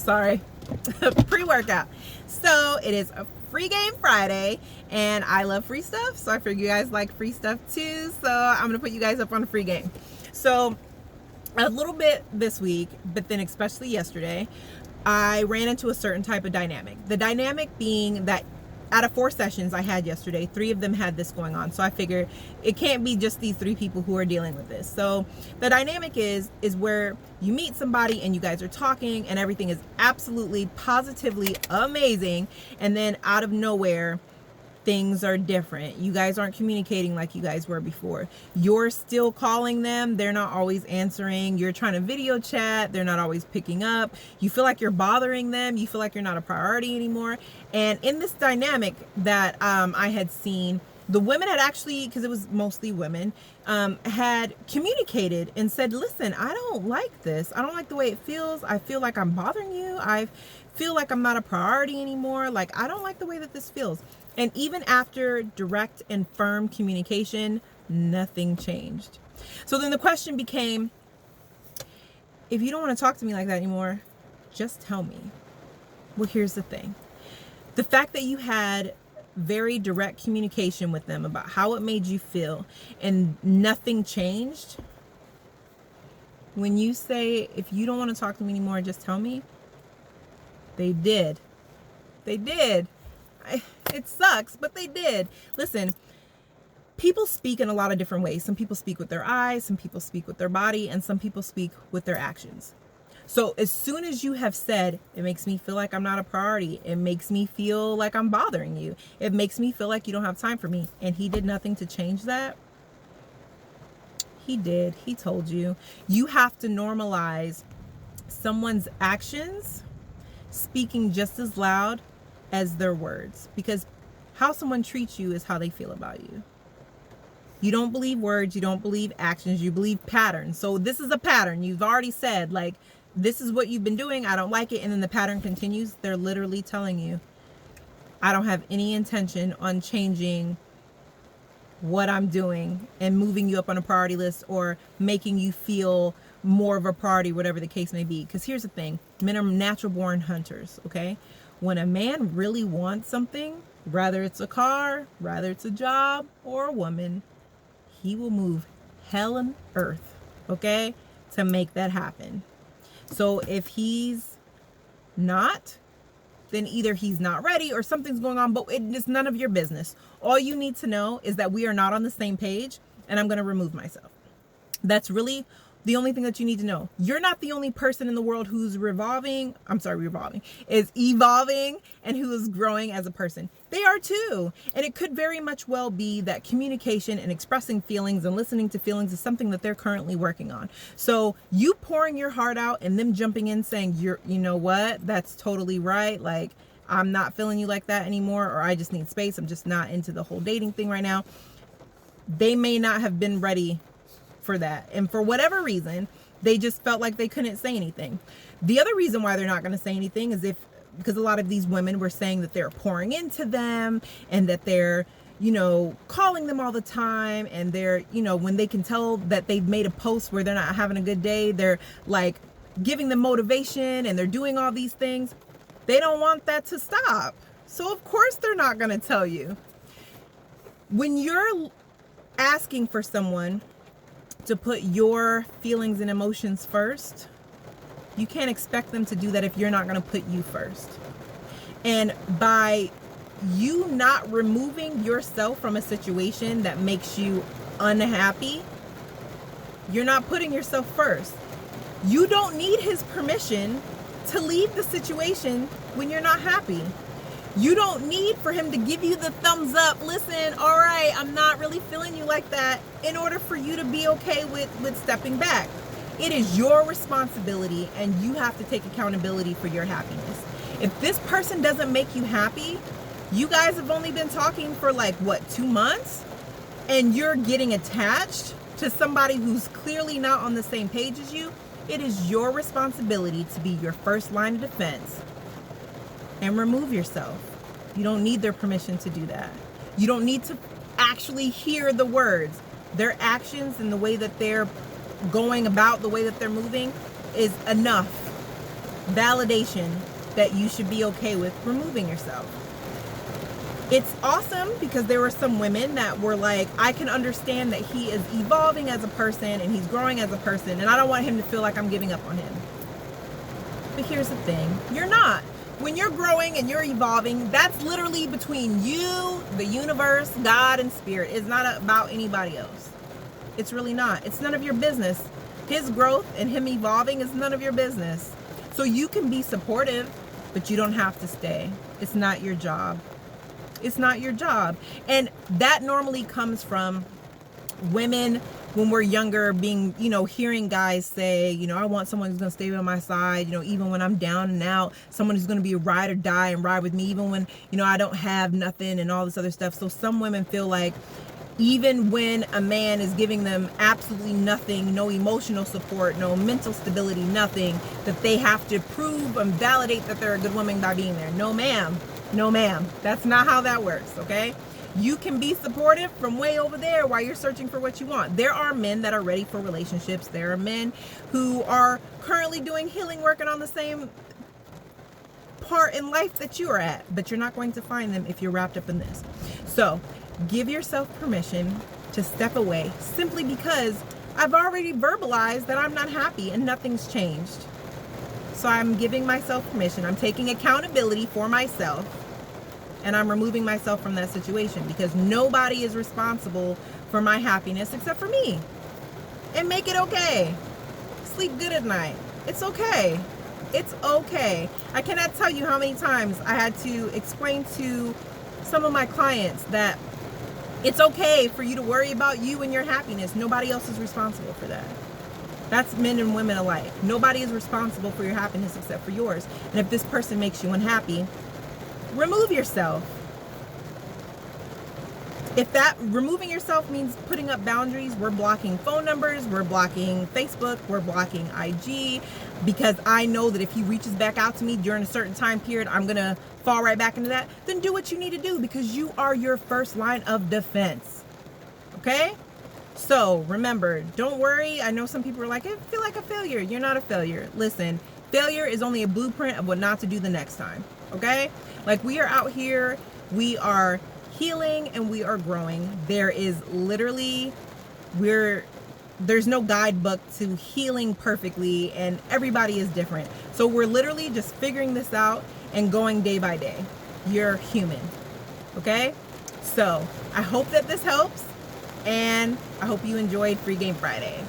Sorry. Pre-workout. So it is a free game Friday, and I love free stuff, so I figure you guys like free stuff too, so I'm gonna put you guys up on a free game. So a little bit this week, but then especially yesterday, I ran into a certain type of dynamic. The dynamic being that out of 4 sessions I had yesterday, 3 of them had this going on. So I figured it can't be just these 3 people who are dealing with this. So the dynamic is where you meet somebody and you guys are talking and everything is absolutely positively amazing, and then out of nowhere things are different. You guys aren't communicating like you guys were before. You're still calling them, they're not always answering. You're trying to video chat, they're not always picking up. You feel like you're bothering them. You feel like you're not a priority anymore. And in this dynamic that I had seen, the women had actually, because it was mostly women, had communicated and said, listen, I don't like this. I don't like the way it feels. I feel like I'm bothering you. I feel like I'm not a priority anymore. Like, I don't like the way that this feels. And even after direct and firm communication, nothing changed. So then the question became, if you don't want to talk to me like that anymore, just tell me. Well, here's the thing. The fact that you had very direct communication with them about how it made you feel and nothing changed, when you say, if you don't want to talk to me anymore, just tell me, they did. They did. It sucks, but they did. Listen, people speak in a lot of different ways. Some people speak with their eyes, some people speak with their body, and some people speak with their actions. So as soon as you have said, it makes me feel like I'm not a priority, it makes me feel like I'm bothering you, it makes me feel like you don't have time for me, and he did nothing to change that, he did. He told you. You have to normalize someone's actions speaking just as loud as their words, because how someone treats you is how they feel about you. You don't believe words, you don't believe actions, you believe patterns. So this is a pattern. You've already said, like, this is what you've been doing, I don't like it, and then the pattern continues. They're literally telling you, I don't have any intention on changing what I'm doing and moving you up on a priority list or making you feel more of a priority, whatever the case may be. Because here's the thing, men are natural born hunters, okay? When a man really wants something, whether it's a car, whether it's a job or a woman, he will move hell and earth, okay, to make that happen. So if he's not, then either he's not ready or something's going on, but it's none of your business. All you need to know is that we are not on the same page, and I'm going to remove myself. That's really the only thing that you need to know. You're not the only person in the world who's is evolving and who is growing as a person. They are too. And it could very much well be that communication and expressing feelings and listening to feelings is something that they're currently working on. So you pouring your heart out and them jumping in saying, you know what, that's totally right. Like, I'm not feeling you like that anymore, or I just need space. I'm just not into the whole dating thing right now. They may not have been ready for that, and for whatever reason they just felt like they couldn't say anything. The other reason why they're not going to say anything is because a lot of these women were saying that they're pouring into them and that they're calling them all the time, and they're when they can tell that they've made a post where they're not having a good day, they're like giving them motivation and they're doing all these things. They don't want that to stop, so of course they're not going to tell you. When you're asking for someone to put your feelings and emotions first, you can't expect them to do that if you're not going to put you first. And by you not removing yourself from a situation that makes you unhappy, you're not putting yourself first. You don't need his permission to leave the situation when you're not happy. You don't need for him to give you the thumbs up. Listen, all right, I'm not really feeling you like that, in order for you to be okay with stepping back. It is your responsibility, and you have to take accountability for your happiness. If this person doesn't make you happy, you guys have only been talking for 2 months, and you're getting attached to somebody who's clearly not on the same page as you, it is your responsibility to be your first line of defense and remove yourself. You don't need their permission to do that. You don't need to actually hear the words. Their actions and the way that they're going about, the way that they're moving is enough. validation that you should be okay with removing yourself. It's awesome because there were some women that were like, I can understand that he is evolving as a person and he's growing as a person, and I don't want him to feel like I'm giving up on him. But here's the thing, you're not. When you're growing and you're evolving, that's literally between you, the universe, God, and spirit. It's not about anybody else. It's really not. It's none of your business. His growth and him evolving is none of your business. So you can be supportive, but you don't have to stay. It's not your job. It's not your job. And that normally comes from women when we're younger being, hearing guys say, I want someone who's going to stay by my side, even when I'm down and out, someone who's going to be a ride or die and ride with me, even when, I don't have nothing and all this other stuff. So some women feel like even when a man is giving them absolutely nothing, no emotional support, no mental stability, nothing, that they have to prove and validate that they're a good woman by being there. No, ma'am. No, ma'am. That's not how that works, okay? You can be supportive from way over there while you're searching for what you want. There are men that are ready for relationships. There are men who are currently doing healing work and on the same part in life that you are at, but you're not going to find them if you're wrapped up in this. So give yourself permission to step away simply because I've already verbalized that I'm not happy and nothing's changed. So I'm giving myself permission. I'm taking accountability for myself, and I'm removing myself from that situation because nobody is responsible for my happiness except for me. And make it okay. Sleep good at night. It's okay. It's okay. I cannot tell you how many times I had to explain to some of my clients that it's okay for you to worry about you and your happiness. Nobody else is responsible for that. That's men and women alike. Nobody is responsible for your happiness except for yours. And if this person makes you unhappy, remove yourself. If that removing yourself means putting up boundaries, we're blocking phone numbers, we're blocking Facebook, we're blocking IG, because I know that if he reaches back out to me during a certain time period, I'm going to fall right back into that. Then do what you need to do because you are your first line of defense. Okay? So remember, don't worry. I know some people are like, I feel like a failure. You're not a failure. Listen, failure is only a blueprint of what not to do the next time. Okay? Like, we are out here, we are healing and we are growing. There is literally, there's no guidebook to healing perfectly, and everybody is different. So we're literally just figuring this out and going day by day. You're human. Okay? So I hope that this helps. And I hope you enjoyed Free Game Friday.